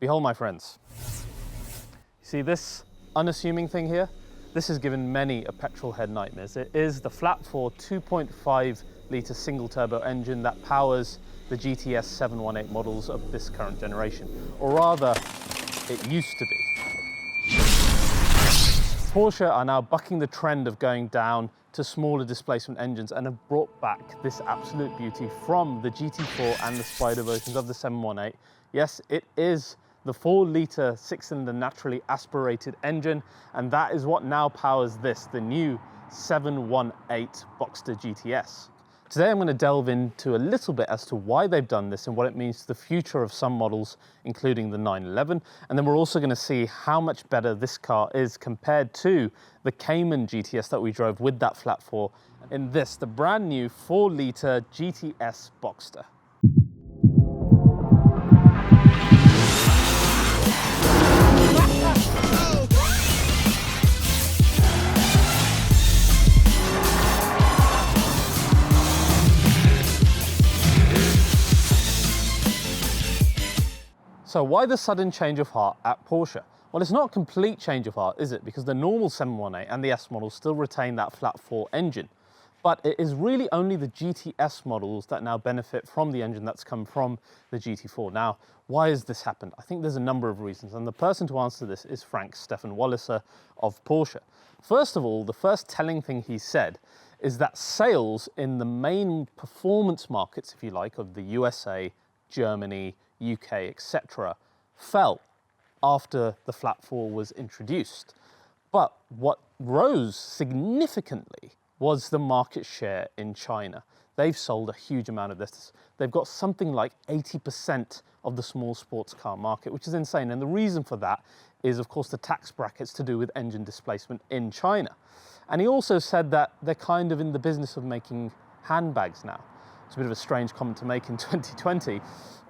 Behold, my friends, see this unassuming thing here? This has given many a petrol head nightmares. It is the flat 4 2.5 litre single turbo engine that powers the GTS 718 models of this current generation, or rather, it used to be. Porsche are now bucking the trend of going down to smaller displacement engines and have brought back this absolute beauty from the GT4 and the Spider versions of the 718. Yes, it is the 4-litre 6-cylinder naturally aspirated engine, and that is what now powers this, the new 718 Boxster GTS. Today I'm going to delve into a little bit as to why they've done this and what it means to the future of some models, including the 911. And then we're also going to see how much better this car is compared to the Cayman GTS that we drove with that flat 4 in this, the brand new 4-litre GTS Boxster. So why the sudden change of heart at Porsche? Well, it's not a complete change of heart, is it? Because the normal 718 and the S models still retain that flat 4 engine. But it is really only the GTS models that now benefit from the engine that's come from the GT4. Now, why has this happened? I think there's a number of reasons, and the person to answer this is Steffen walliser of Porsche. First of all, the first telling thing he said is that sales in the main performance markets, if you like, of the USA, Germany, UK, etc., fell after the flat 4 was introduced. But what rose significantly was the market share in China. They've sold a huge amount of this. They've got something like 80% of the small sports car market, which is insane. And the reason for that is, of course, the tax brackets to do with engine displacement in China. And he also said that they're kind of in the business of making handbags now. It's a bit of a strange comment to make in 2020,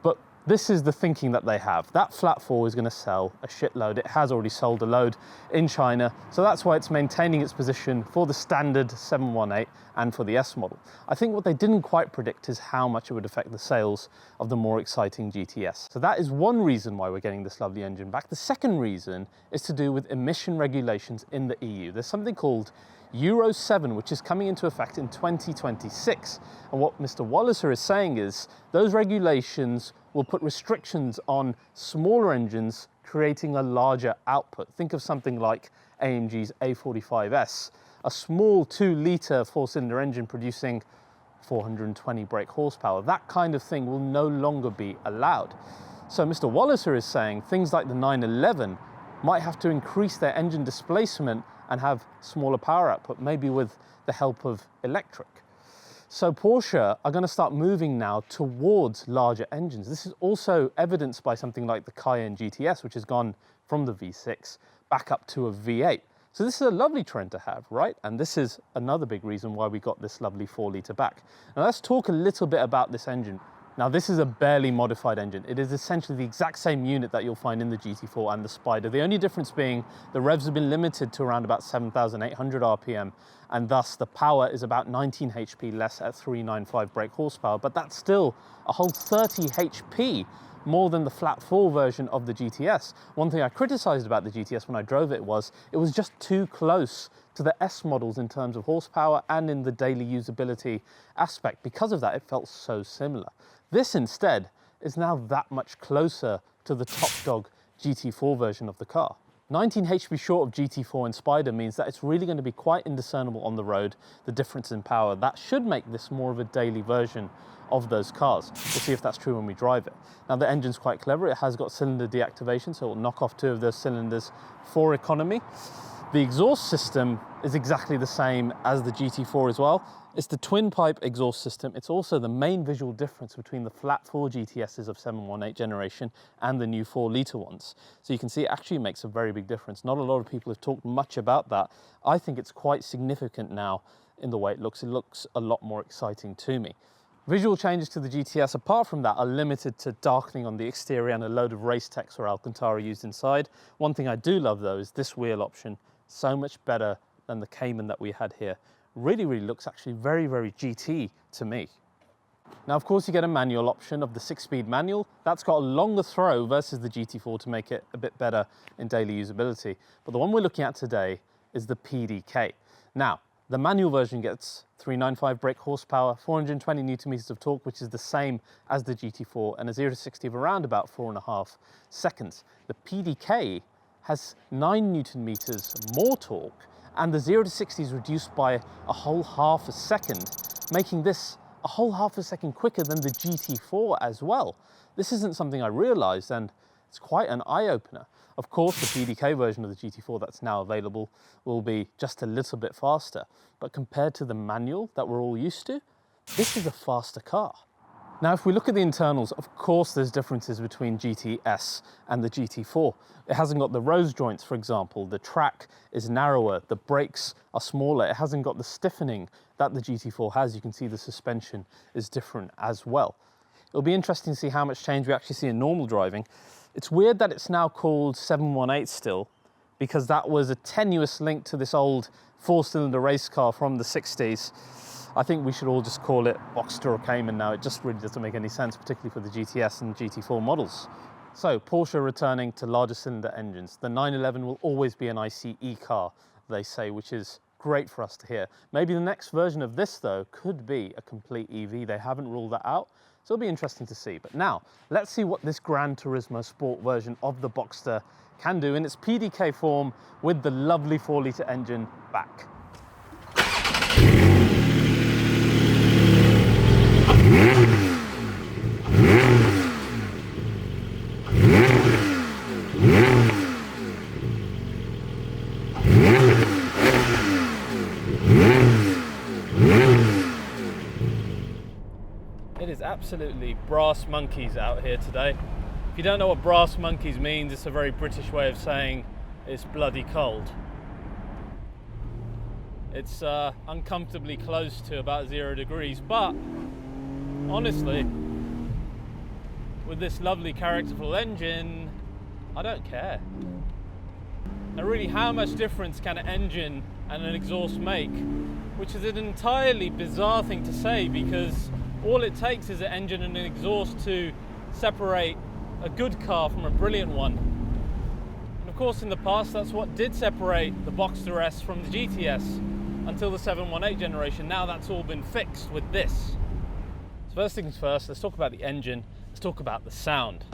but this is the thinking that they have. That flat 4 is going to sell a shitload. It has already sold a load in China, so that's why it's maintaining its position for the standard 718 and for the S model. I think what they didn't quite predict is how much it would affect the sales of the more exciting GTS. So that is one reason why we're getting this lovely engine back. The second reason is to do with emission regulations in the EU. There's something called Euro 7, which is coming into effect in 2026. And what Mr. Walliser is saying is those regulations will put restrictions on smaller engines creating a larger output. Think of something like AMG's A45S, a small 2-litre 4-cylinder engine producing 420 brake horsepower. That kind of thing will no longer be allowed. So Mr. Walliser is saying things like the 911 might have to increase their engine displacement and have smaller power output, maybe with the help of electric. So Porsche are going to start moving now towards larger engines. This is also evidenced by something like the Cayenne GTS, which has gone from the V6 back up to a V8. So this is a lovely trend to have, right? And this is another big reason why we got this lovely 4-litre back. Now let's talk a little bit about this engine. Now this is a barely modified engine. It is essentially the exact same unit that you'll find in the GT4 and the Spider. The only difference being the revs have been limited to around about 7,800 RPM, and thus the power is about 19 HP less at 395 brake horsepower, but that's still a whole 30 HP more than the flat 4 version of the GTS. One thing I criticized about the GTS when I drove it was just too close to the S models in terms of horsepower and in the daily usability aspect. Because of that, it felt so similar. This instead is now that much closer to the top dog GT4 version of the car. 19 HP short of GT4 and Spider means that it's really going to be quite indiscernible on the road, the difference in power. That should make this more of a daily version of those cars. We'll see if that's true when we drive it. Now the engine's quite clever. It has got cylinder deactivation, so it will knock off 2 of those cylinders for economy. The exhaust system is exactly the same as the GT4 as well. It's the twin pipe exhaust system. It's also the main visual difference between the flat 4 GTSs of 718 generation and the new 4-litre ones. So you can see it actually makes a very big difference. Not a lot of people have talked much about that. I think it's quite significant now in the way it looks. It looks a lot more exciting to me. Visual changes to the GTS, apart from that, are limited to darkening on the exterior and a load of race text or Alcantara used inside. One thing I do love though is this wheel option. So much better than the Cayman that we had here. Really looks actually very, very GT to me. Now, of course, you get a manual option of the 6-speed manual. That's got a longer throw versus the GT4 to make it a bit better in daily usability. But the one we're looking at today is the PDK. Now, the manual version gets 395 brake horsepower, 420 Newton meters of torque, which is the same as the GT4, and a 0 to 60 of around about 4.5 seconds. The PDK has 9 Newton meters more torque, and the 0 to 60 is reduced by a whole half a second, making this a whole half a second quicker than the GT4 as well. This isn't something I realized, and it's quite an eye-opener. Of course, the PDK version of the GT4 that's now available will be just a little bit faster, but compared to the manual that we're all used to, this is a faster car. Now, if we look at the internals, of course there's differences between GTS and the GT4. It hasn't got the rose joints, for example. The track is narrower, the brakes are smaller. It hasn't got the stiffening that the GT4 has. You can see the suspension is different as well. It'll be interesting to see how much change we actually see in normal driving. It's weird that it's now called 718 still, because that was a tenuous link to this old 4-cylinder race car from the 60s. I think we should all just call it Boxster or Cayman now. It just really doesn't make any sense, particularly for the GTS and GT4 models. So Porsche returning to larger cylinder engines. The 911 will always be an ICE car, they say, which is great for us to hear. Maybe the next version of this, though, could be a complete EV. They haven't ruled that out, so it'll be interesting to see. But now, let's see what this Gran Turismo Sport version of the Boxster can do in its PDK form with the lovely 4-litre engine back. It is absolutely brass monkeys out here today. If you don't know what brass monkeys means, it's a very British way of saying it's bloody cold. It's uncomfortably close to about 0 degrees, but honestly, with this lovely characterful engine, I don't care. Now really, how much difference can an engine and an exhaust make? Which is an entirely bizarre thing to say, because all it takes is an engine and an exhaust to separate a good car from a brilliant one. And of course, in the past, that's what did separate the Boxster S from the GTS until the 718 generation. Now that's all been fixed with this. So first things first, let's talk about the engine. Let's talk about the sound.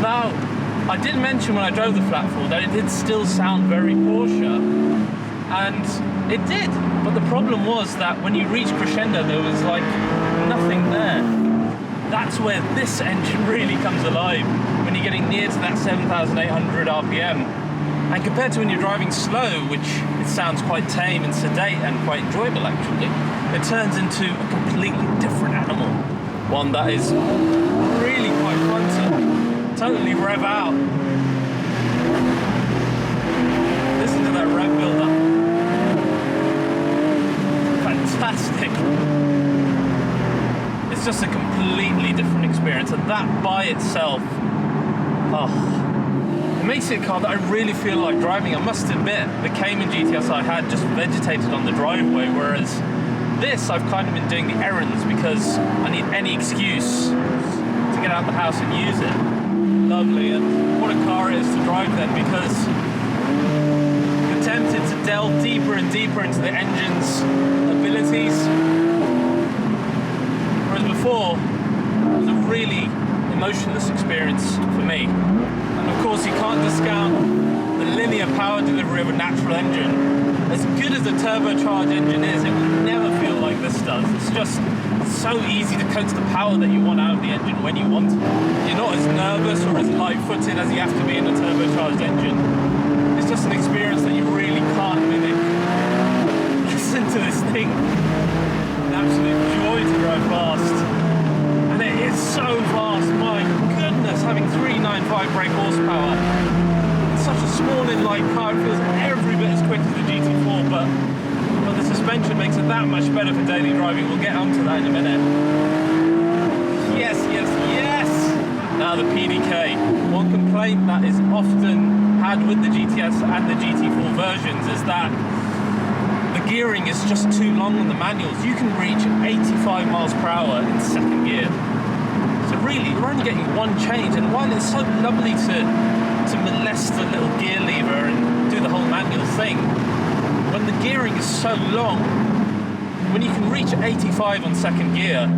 Now, I did mention when I drove the flat 4 that it did still sound very Porsche, and it did, but the problem was that when you reach crescendo there was like nothing there. That's where this engine really comes alive, when you're getting near to that 7,800 RPM. And compared to when you're driving slow, which it sounds quite tame and sedate and quite enjoyable actually, it turns into a completely different animal. One that is really quite fun to totally rev out. Listen to that rev build up. Fantastic. It's just a completely different experience, and that by itself, it makes it a car that I really feel like driving. I must admit, the Cayman GTS I had just vegetated on the driveway, whereas this I've kind of been doing the errands because I need any excuse to get out of the house and use it. Lovely, and what a car it is to drive then, because you're tempted to delve deeper and deeper into the engine's abilities, whereas before it was a really emotionless experience for me. And of course you can't discount the linear power delivery of a natural engine. As good as a turbocharged engine is, it will never feel like this does. It's just so easy to coax the power that you want out of the engine when you want it. You're not as nervous or as light-footed as you have to be in a turbocharged engine. It's just an experience that you really can't mimic. Listen to this thing. An absolute joy to drive fast. And it is so fast, my goodness, having 395 brake horsepower. It's such a small and light car, it feels every bit as quick as the GT4, but the suspension makes it that much better for daily driving. We'll get onto that in a minute. Yes, yes, yes! Now the PDK. One complaint that is often had with the GTS and the GT4 versions is that the gearing is just too long on the manuals. You can reach 85 miles per hour in second gear. So really, you're only getting one change, and while it's so lovely to molest the little gear lever and do the whole manual thing, when the gearing is so long, when you can reach 85 on second gear,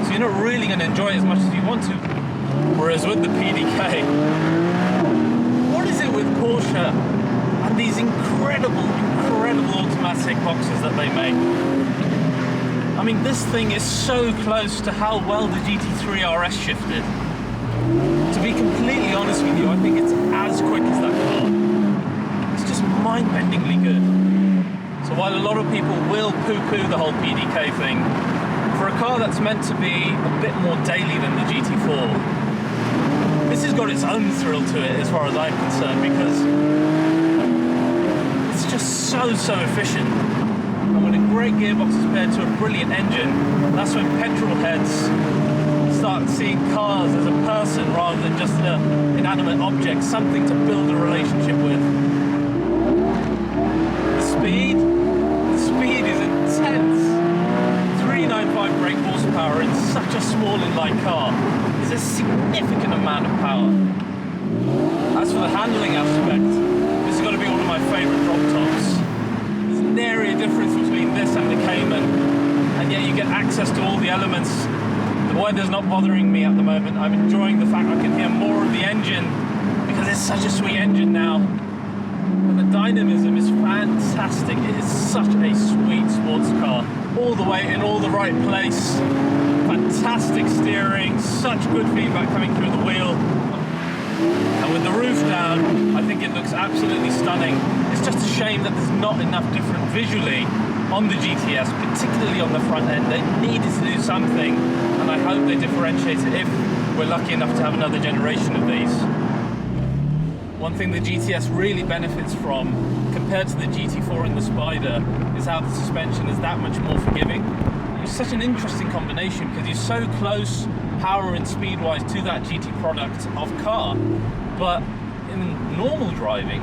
so you're not really going to enjoy it as much as you want to. Whereas with the PDK, what is it with Porsche and these incredible automatic boxes that they make? I mean, this thing is so close to how well the GT3 RS shifted. To be completely honest with you, I think it's as quick as that car. It's just mind-bendingly good. So while a lot of people will poo-poo the whole PDK thing, for a car that's meant to be a bit more daily than the GT4, this has got its own thrill to it as far as I'm concerned, because it's just so efficient. And when a great gearbox is paired to a brilliant engine, that's when petrol heads start seeing cars as a person rather than just an inanimate object, something to build a relationship with. The speed is intense. 395 brake horsepower in such a small and light car is a significant amount of power. As for the handling aspect, this has got to be one of my favourite drop tops. There's nary a difference between this and the Cayman, and yet you get access to all the elements. The weather's not bothering me at the moment. I'm enjoying the fact I can hear more of the engine because it's such a sweet engine now. And the dynamism is fantastic. It is such a sweet sports car. All the way in all the right place. Fantastic steering, such good feedback coming through the wheel. And with the roof down, I think it looks absolutely stunning. It's just a shame that there's not enough different visually on the GTS, particularly on the front end. They needed to do something, and I hope they differentiate it if we're lucky enough to have another generation of these. One thing the GTS really benefits from, compared to the GT4 and the Spider, is how the suspension is that much more forgiving. It's such an interesting combination because you're so close power and speed wise to that GT product of car, but in normal driving,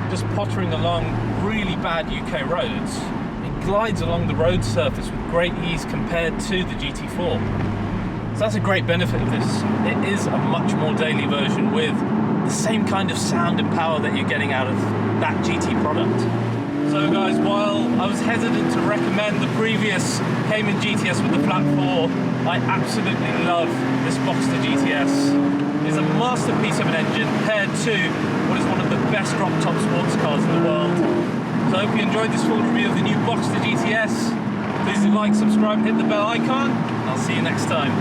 just pottering along really bad UK roads, it glides along the road surface with great ease compared to the GT4. So that's a great benefit of this. It is a much more daily version with the same kind of sound and power that you're getting out of that GT product. So guys, while I was hesitant to recommend the previous Cayman GTS with the flat 4, I absolutely love this Boxster GTS. It's a masterpiece of an engine paired to what is one of the best drop-top sports cars in the world. So I hope you enjoyed this full review of the new Boxster GTS. Please do like, subscribe, and hit the bell icon, and I'll see you next time.